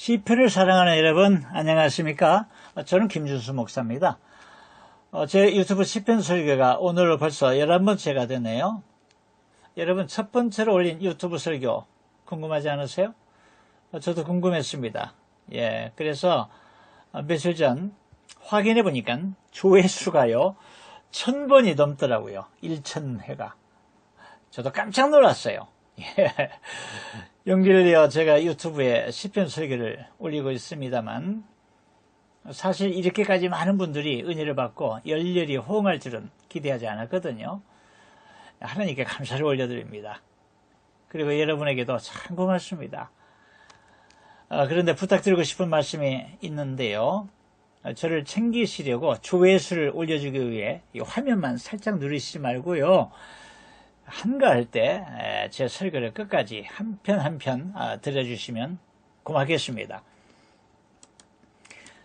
시편을 사랑하는 여러분, 안녕하십니까? 저는 김준수 목사입니다. 제 유튜브 시편 설교가 오늘 벌써 11번째가 되네요. 여러분, 첫 번째로 올린 유튜브 설교 궁금하지 않으세요? 저도 궁금했습니다. 그래서 며칠 전 확인해 보니까 조회수가요 1000번이 넘더라고요. 1000회가. 저도 깜짝 놀랐어요. 용기를 내어 제가 유튜브에 시편 설교를 올리고 있습니다만, 사실 이렇게까지 많은 분들이 은혜를 받고 열렬히 호응할 줄은 기대하지 않았거든요. 하나님께 감사를 올려드립니다. 그리고 여러분에게도 참 고맙습니다. 그런데 부탁드리고 싶은 말씀이 있는데요. 저를 챙기시려고 조회수를 올려주기 위해 이 화면만 살짝 누르시지 말고요. 한가할 때 제 설교를 끝까지 한 편 한 편 들어주시면 고맙겠습니다.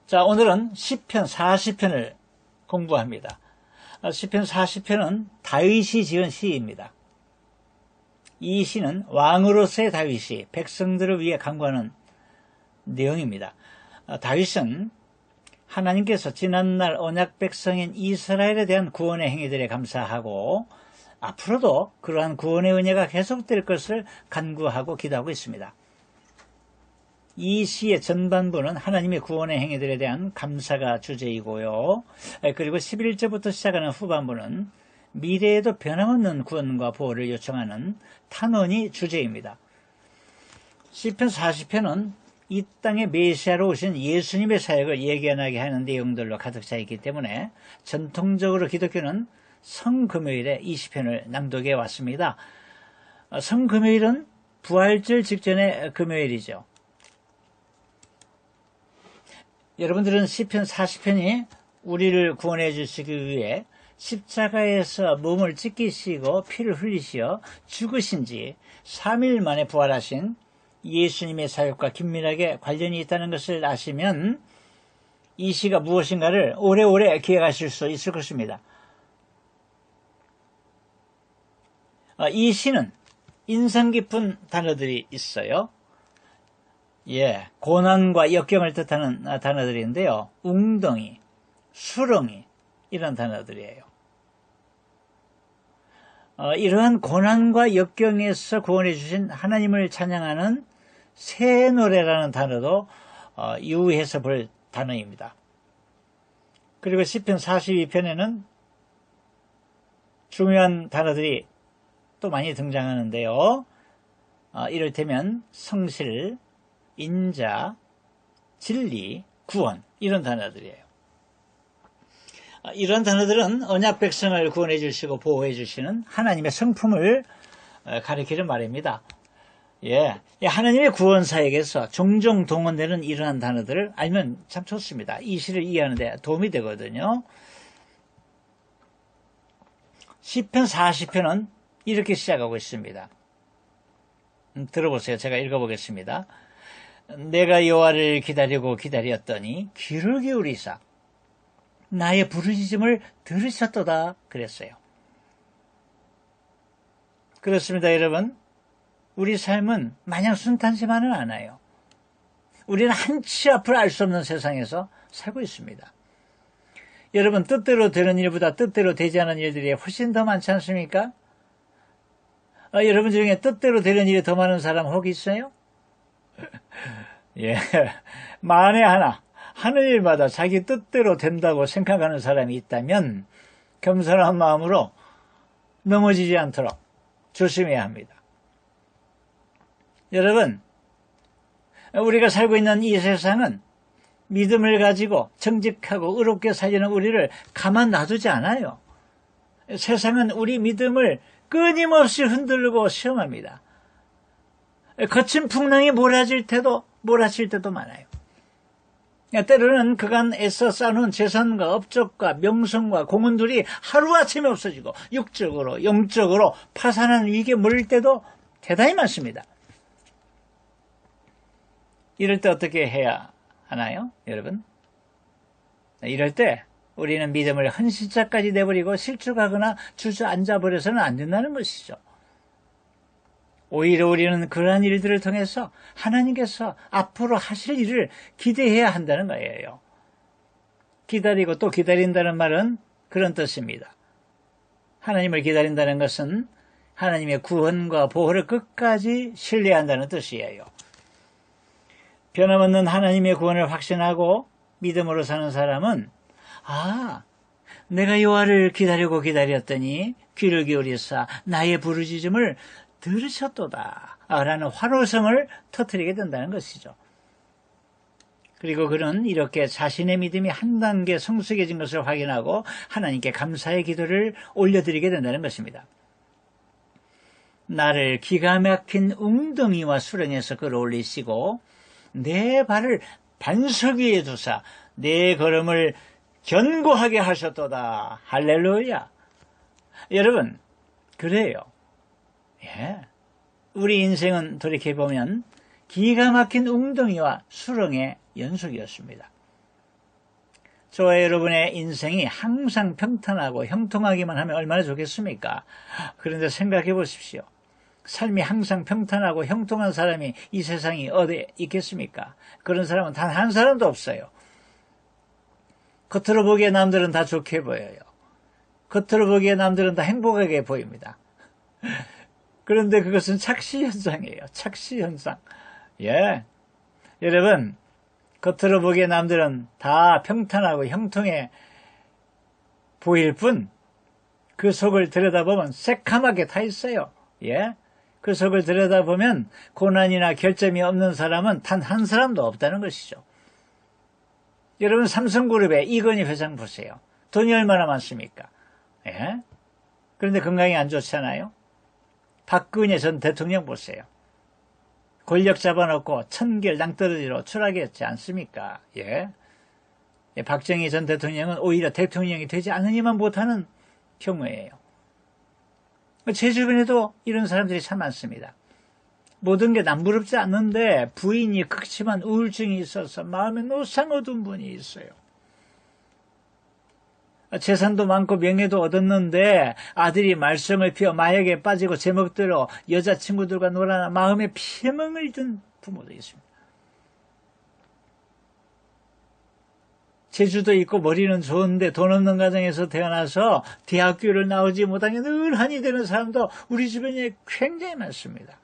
자, 오늘은 시편 40편을 공부합니다. 시편 40편은 다윗이 지은 시입니다. 이 시는 왕으로서의 다윗이 백성들을 위해 간구하는 내용입니다. 다윗은 하나님께서 지난날 언약 백성인 이스라엘에 대한 구원의 행위들에 감사하고 앞으로도 그러한 구원의 은혜가 계속될 것을 간구하고 기도하고 있습니다. 이 시의 전반부는 하나님의 구원의 행위들에 대한 감사가 주제이고요. 그리고 11절부터 시작하는 후반부는 미래에도 변함없는 구원과 보호를 요청하는 탄원이 주제입니다. 시편 40편은 이 땅에 메시아로 오신 예수님의 사역을 예견하게 하는 내용들로 가득 차 있기 때문에 전통적으로 기독교는 성금요일에 이 시편을 낭독해 왔습니다. 성금요일은 부활절 직전의 금요일이죠. 여러분들은 시편 40편이 우리를 구원해 주시기 위해 십자가에서 몸을 찢기시고 피를 흘리시어 죽으신 지 3일 만에 부활하신 예수님의 사역과 긴밀하게 관련이 있다는 것을 아시면 이 시가 무엇인가를 오래오래 기억하실 수 있을 것입니다. 이 시는 인상 깊은 단어들이 있어요. 고난과 역경을 뜻하는 단어들인데요. 웅덩이, 수렁이 이런 단어들이에요. 이러한 고난과 역경에서 구원해 주신 하나님을 찬양하는 새 노래라는 단어도 유의해서 볼 단어입니다. 그리고 시편 42편에는 중요한 단어들이 또 많이 등장하는데요. 이를테면 성실, 인자, 진리, 구원 이런 단어들이에요. 이런 단어들은 언약 백성을 구원해 주시고 보호해 주시는 하나님의 성품을 가리키는 말입니다. 하나님의 구원 사역에서 종종 동원되는 이러한 단어들을 알면 참 좋습니다. 이 시를 이해하는 데 도움이 되거든요. 시편 40편은 이렇게 시작하고 있습니다. 들어보세요. 제가 읽어보겠습니다. 내가 여호와를 기다리고 기다렸더니 귀를 기울이사 나의 부르짖음을 들으셨도다 그랬어요. 그렇습니다, 여러분. 우리 삶은 마냥 순탄치만은 않아요. 우리는 한치 앞을 알 수 없는 세상에서 살고 있습니다. 여러분, 뜻대로 되는 일보다 뜻대로 되지 않은 일들이 훨씬 더 많지 않습니까? 여러분 중에 뜻대로 되는 일이 더 많은 사람 혹 있어요? 만에 하나 하는 일마다 자기 뜻대로 된다고 생각하는 사람이 있다면 겸손한 마음으로 넘어지지 않도록 조심해야 합니다. 여러분, 우리가 살고 있는 이 세상은 믿음을 가지고 정직하고 의롭게 살리는 우리를 가만 놔두지 않아요. 세상은 우리 믿음을 끊임없이 흔들고 시험합니다. 거친 풍랑이 몰아칠 때도 많아요. 때로는 그간 애써 쌓아놓은 재산과 업적과 명성과 공헌들이 하루아침에 없어지고 육적으로 영적으로 파산하는 위기에 몰릴 때도 대단히 많습니다. 이럴 때 어떻게 해야 하나요, 여러분? 이럴 때 우리는 믿음을 헌신자까지 내버리고 실족하거나 주저앉아버려서는 안 된다는 것이죠. 오히려 우리는 그러한 일들을 통해서 하나님께서 앞으로 하실 일을 기대해야 한다는 거예요. 기다리고 또 기다린다는 말은 그런 뜻입니다. 하나님을 기다린다는 것은 하나님의 구원과 보호를 끝까지 신뢰한다는 뜻이에요. 변함없는 하나님의 구원을 확신하고 믿음으로 사는 사람은 내가 여호와를 기다리고 기다렸더니 귀를 기울이사 나의 부르짖음을 들으셨도다 라는 환호성을 터뜨리게 된다는 것이죠. 그리고 그는 이렇게 자신의 믿음이 한 단계 성숙해진 것을 확인하고 하나님께 감사의 기도를 올려드리게 된다는 것입니다. 나를 기가 막힌 웅덩이와 수렁에서 끌어올리시고 내 발을 반석 위에 두사 내 걸음을 견고하게 하셨도다. 할렐루야. 여러분, 그래요. 우리 인생은 돌이켜보면 기가 막힌 웅덩이와 수렁의 연속이었습니다. 저와 여러분의 인생이 항상 평탄하고 형통하기만 하면 얼마나 좋겠습니까? 그런데 생각해 보십시오. 삶이 항상 평탄하고 형통한 사람이 이 세상에 어디에 있겠습니까? 그런 사람은 단 한 사람도 없어요. 겉으로 보기에 남들은 다 좋게 보여요. 겉으로 보기에 남들은 다 행복하게 보입니다. 그런데 그것은 착시현상이에요. 착시현상. 여러분, 겉으로 보기에 남들은 다 평탄하고 형통해 보일 뿐 그 속을 들여다보면 새카맣게 타 있어요. 그 속을 들여다보면 고난이나 결점이 없는 사람은 단 한 사람도 없다는 것이죠. 여러분, 삼성그룹의 이건희 회장 보세요. 돈이 얼마나 많습니까? 그런데 건강이 안 좋잖아요. 박근혜 전 대통령 보세요. 권력 잡아놓고 천길 낭떠러지로 추락했지 않습니까? 박정희 전 대통령은 오히려 대통령이 되지 않으니만 못하는 경우예요. 제 주변에도 이런 사람들이 참 많습니다. 모든 게 남부럽지 않는데 부인이 극심한 우울증이 있어서 마음에 노상 얻은 분이 있어요. 재산도 많고 명예도 얻었는데 아들이 말썽을 피워 마약에 빠지고 제멋대로 여자친구들과 놀아나 마음에 피멍을 든 부모도 있습니다. 재주도 있고 머리는 좋은데 돈 없는 가정에서 태어나서 대학교를 나오지 못한 게 늘 한이 되는 사람도 우리 주변에 굉장히 많습니다.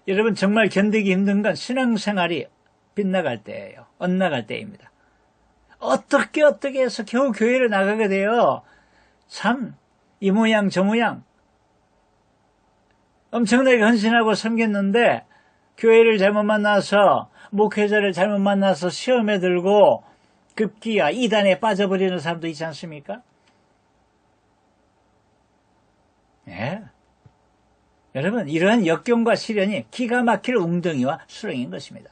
여러분, 정말 견디기 힘든 건 신앙생활이 빗나갈 때예요. 엇나갈 때입니다. 어떻게 해서 겨우 교회를 나가게 돼요. 참 이 모양 저 모양 엄청나게 헌신하고 섬겼는데 교회를 잘못 만나서 목회자를 잘못 만나서 시험에 들고 급기야 이단에 빠져버리는 사람도 있지 않습니까? 여러분, 이러한 역경과 시련이 기가 막힐 웅덩이와 수렁인 것입니다.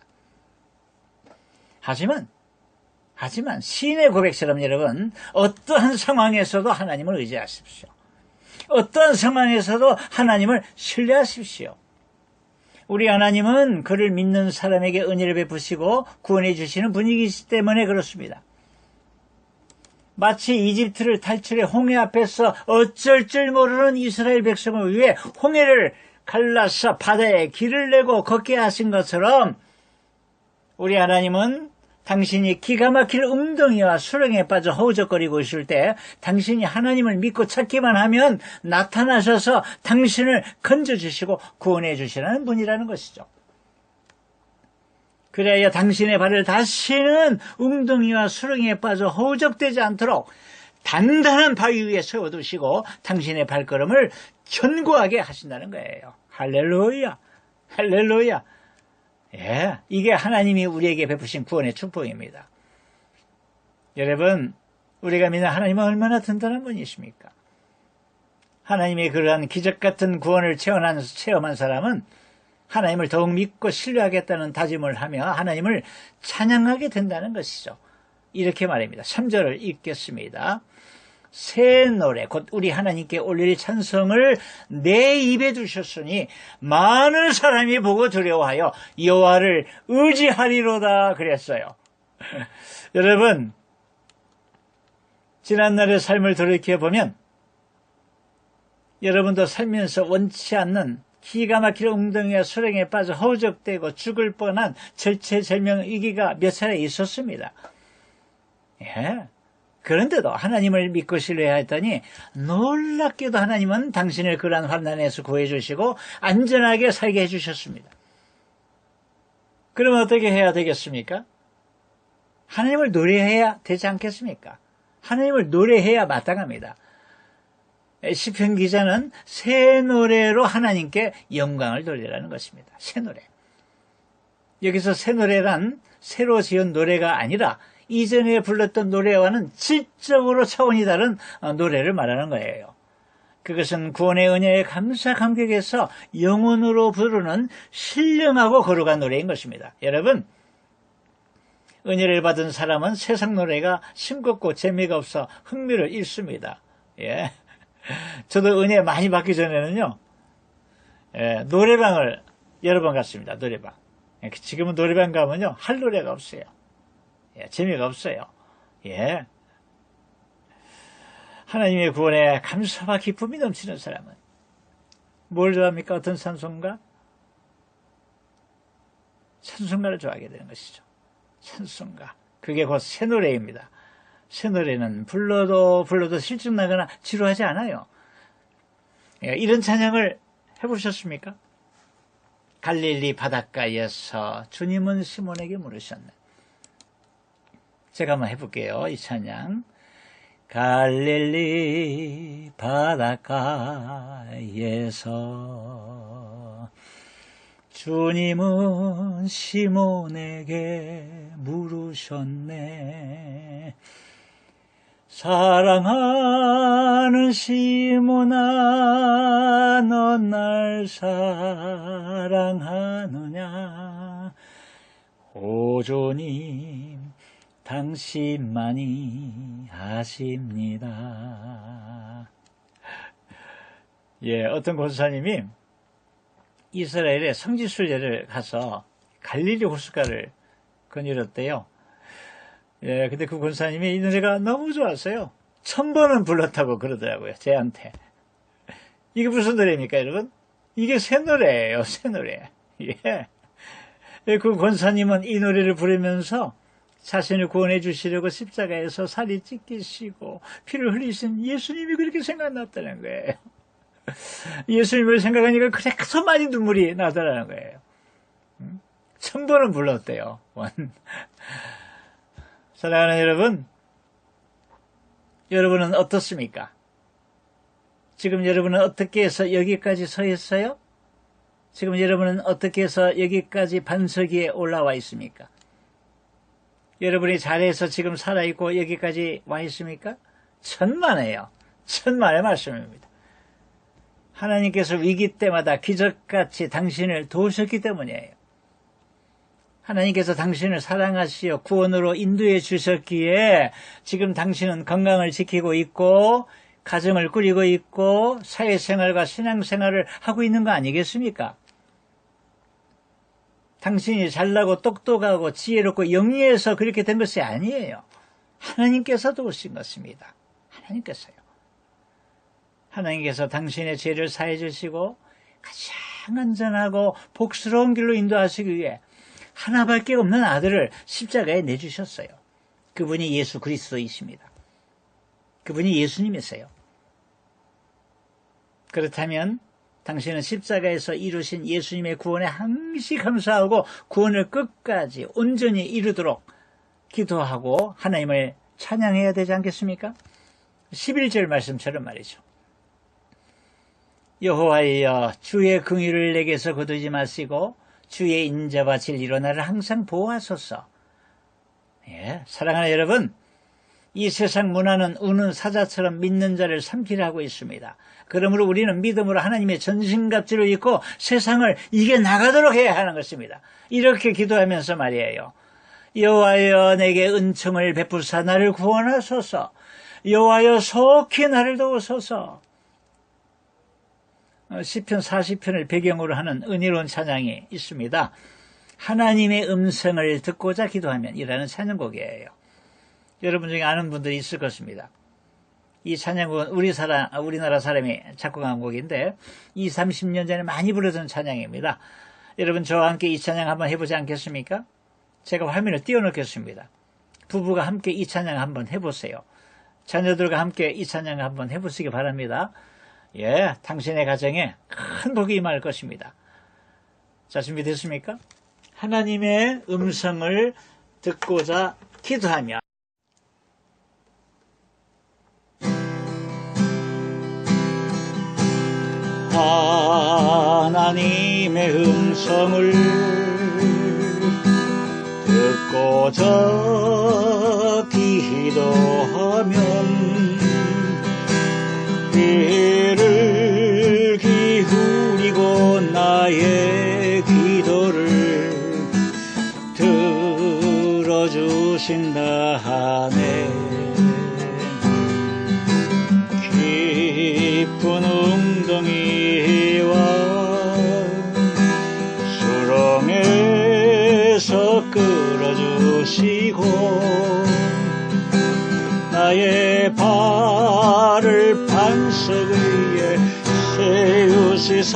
하지만 시인의 고백처럼 여러분, 어떠한 상황에서도 하나님을 의지하십시오. 어떠한 상황에서도 하나님을 신뢰하십시오. 우리 하나님은 그를 믿는 사람에게 은혜를 베푸시고 구원해 주시는 분이기 때문에 그렇습니다. 마치 이집트를 탈출해 홍해 앞에서 어쩔 줄 모르는 이스라엘 백성을 위해 홍해를 갈라서 바다에 길을 내고 걷게 하신 것처럼 우리 하나님은 당신이 기가 막힐 웅덩이와 수렁에 빠져 허우적거리고 있을 때 당신이 하나님을 믿고 찾기만 하면 나타나셔서 당신을 건져주시고 구원해 주시라는 분이라는 것이죠. 그래야 당신의 발을 다시는 웅덩이와 수렁에 빠져 허우적대지 않도록 단단한 바위 위에 세워두시고 당신의 발걸음을 견고하게 하신다는 거예요. 할렐루야, 할렐루야. 이게 하나님이 우리에게 베푸신 구원의 축복입니다. 여러분, 우리가 믿는 하나님은 얼마나 든든한 분이십니까? 하나님의 그러한 기적같은 구원을 체험한 사람은 하나님을 더욱 믿고 신뢰하겠다는 다짐을 하며 하나님을 찬양하게 된다는 것이죠. 이렇게 말입니다. 3절을 읽겠습니다. 새 노래 곧 우리 하나님께 올릴 찬송을 내 입에 두셨으니 많은 사람이 보고 두려워하여 여호와를 의지하리로다 그랬어요. 여러분, 지난날의 삶을 돌이켜보면 여러분도 살면서 원치 않는 기가 막히는 웅덩이와 수렁에 빠져 허우적대고 죽을 뻔한 절체절명 위기가 몇 차례 있었습니다. 예. 그런데도 하나님을 믿고 신뢰했더니 놀랍게도 하나님은 당신을 그러한 환난에서 구해주시고 안전하게 살게 해주셨습니다. 그러면 어떻게 해야 되겠습니까? 하나님을 노래해야 되지 않겠습니까? 하나님을 노래해야 마땅합니다. 시편 기자는 새 노래로 하나님께 영광을 돌리라는 것입니다. 새 노래. 여기서 새 노래란 새로 지은 노래가 아니라 이전에 불렀던 노래와는 질적으로 차원이 다른 노래를 말하는 거예요. 그것은 구원의 은혜에 감사 감격해서 영혼으로 부르는 신령하고 거룩한 노래인 것입니다. 여러분, 은혜를 받은 사람은 세상 노래가 싱겁고 재미가 없어 흥미를 잃습니다. 예. 저도 은혜 많이 받기 전에는요, 노래방을 여러 번 갔습니다. 노래방. 지금은 노래방 가면요, 할 노래가 없어요. 재미가 없어요. 예. 하나님의 구원에 감사와 기쁨이 넘치는 사람은 뭘 좋아합니까? 어떤 찬송가? 찬송가를 좋아하게 되는 것이죠. 찬송가. 그게 곧 새 노래입니다. 새 노래는 불러도 실증나거나 지루하지 않아요. 이런 찬양을 해보셨습니까? 갈릴리 바닷가에서 주님은 시몬에게 물으셨네. 제가 한번 해볼게요. 이 찬양. 갈릴리 바닷가에서 주님은 시몬에게 물으셨네. 사랑하는 시몬아, 넌 날 사랑하느냐? 오 주님, 당신만이 아십니다. 예, 어떤 권사님이 이스라엘의 성지순례를 가서 갈릴리 호숫가를 거닐었대요. 예, 근데 그 권사님이 이 노래가 너무 좋았어요. 1000번은 불렀다고 그러더라고요, 제한테. 이게 무슨 노래입니까, 여러분? 이게 새 노래예요, 새 노래. 예. 그 권사님은 이 노래를 부르면서 자신을 구원해 주시려고 십자가에서 살이 찢기시고 피를 흘리신 예수님이 그렇게 생각났다는 거예요. 예수님을 생각하니까 그래서 많이 눈물이 나더라는 거예요. 1000번은 불렀대요. 사랑하는 여러분, 여러분은 어떻습니까? 지금 여러분은 어떻게 해서 여기까지 서 있어요? 지금 여러분은 어떻게 해서 여기까지 반석 위에 올라와 있습니까? 여러분이 잘해서 지금 살아있고 여기까지 와 있습니까? 천만에요. 천만의 말씀입니다. 하나님께서 위기 때마다 기적같이 당신을 도우셨기 때문이에요. 하나님께서 당신을 사랑하시어 구원으로 인도해 주셨기에 지금 당신은 건강을 지키고 있고 가정을 꾸리고 있고 사회생활과 신앙생활을 하고 있는 거 아니겠습니까? 당신이 잘나고 똑똑하고 지혜롭고 영리해서 그렇게 된 것이 아니에요. 하나님께서 도우신 것입니다. 하나님께서요. 하나님께서 당신의 죄를 사해 주시고 가장 안전하고 복스러운 길로 인도하시기 위해 하나밖에 없는 아들을 십자가에 내주셨어요. 그분이 예수 그리스도이십니다. 그분이 예수님이세요. 그렇다면 당신은 십자가에서 이루신 예수님의 구원에 항시 감사하고 구원을 끝까지 온전히 이루도록 기도하고 하나님을 찬양해야 되지 않겠습니까? 11절 말씀처럼 말이죠. 여호와여, 주의 긍휼을 내게서 거두지 마시고 주의 인자와 진리로 나를 항상 보호하소서. 예, 사랑하는 여러분, 이 세상 문화는 우는 사자처럼 믿는 자를 삼키려 하고 있습니다. 그러므로 우리는 믿음으로 하나님의 전신갑주를 입고 세상을 이겨나가도록 해야 하는 것입니다. 이렇게 기도하면서 말이에요. 여호와여, 내게 은총을 베푸사 나를 구원하소서. 여호와여, 속히 나를 도우소서. 시편 40편을 배경으로 하는 은혜로운 찬양이 있습니다. 하나님의 음성을 듣고자 기도하면 이라는 찬양곡이에요. 여러분 중에 아는 분들이 있을 것입니다. 이 찬양곡은 우리나라 사람이 작곡한 곡인데 20, 30년 전에 많이 부르던 찬양입니다. 여러분 저와 함께 이 찬양 한번 해보지 않겠습니까? 제가 화면을 띄워놓겠습니다. 부부가 함께 이 찬양 한번 해보세요. 자녀들과 함께 이 찬양 한번 해보시기 바랍니다. 예, 당신의 가정에 큰 복이 임할 것입니다. 자, 준비됐습니까? 하나님의 음성을 듣고자 기도하며 하나님의 음성을 듣고자 기도하면 귀를 기울이고 나의 기도를 들어주신다 하네. 깊은 웅덩이와 수렁에서 끌어주시고 나의 발을 반석 위에 세우시서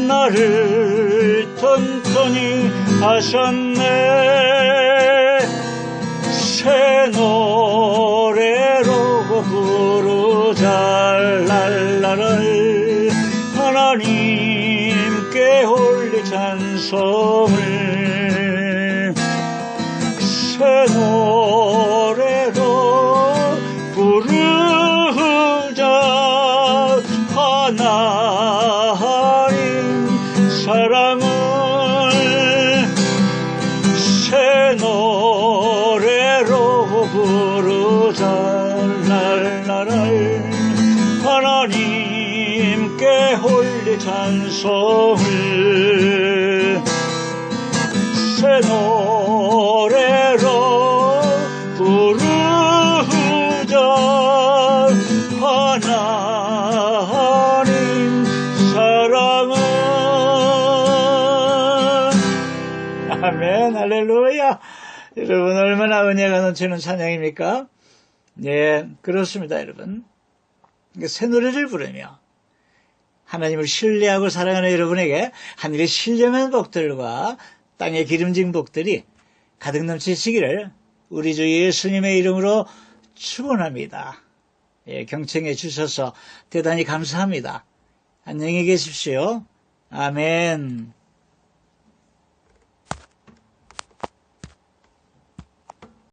나를 튼튼히 하셨네. 새 노래로 부르자 랄랄랄 하나님께 올리 찬송을 새 노래로 부르자 하나님 사랑을 새 노래로 부르자 랄랄랄 하나님께 홀리 찬송을 새 노래로 부르자 하나님 사랑을. 아멘, 할렐루야. 여러분 얼마나 은혜가 넘치는 찬양입니까? 네, 그렇습니다. 여러분 새 노래를 부르며 하나님을 신뢰하고 사랑하는 여러분에게 하늘의 신령한 복들과 땅의 기름진 복들이 가득 넘치시기를 우리 주 예수님의 이름으로 축원합니다. 예, 경청해 주셔서 대단히 감사합니다. 안녕히 계십시오. 아멘.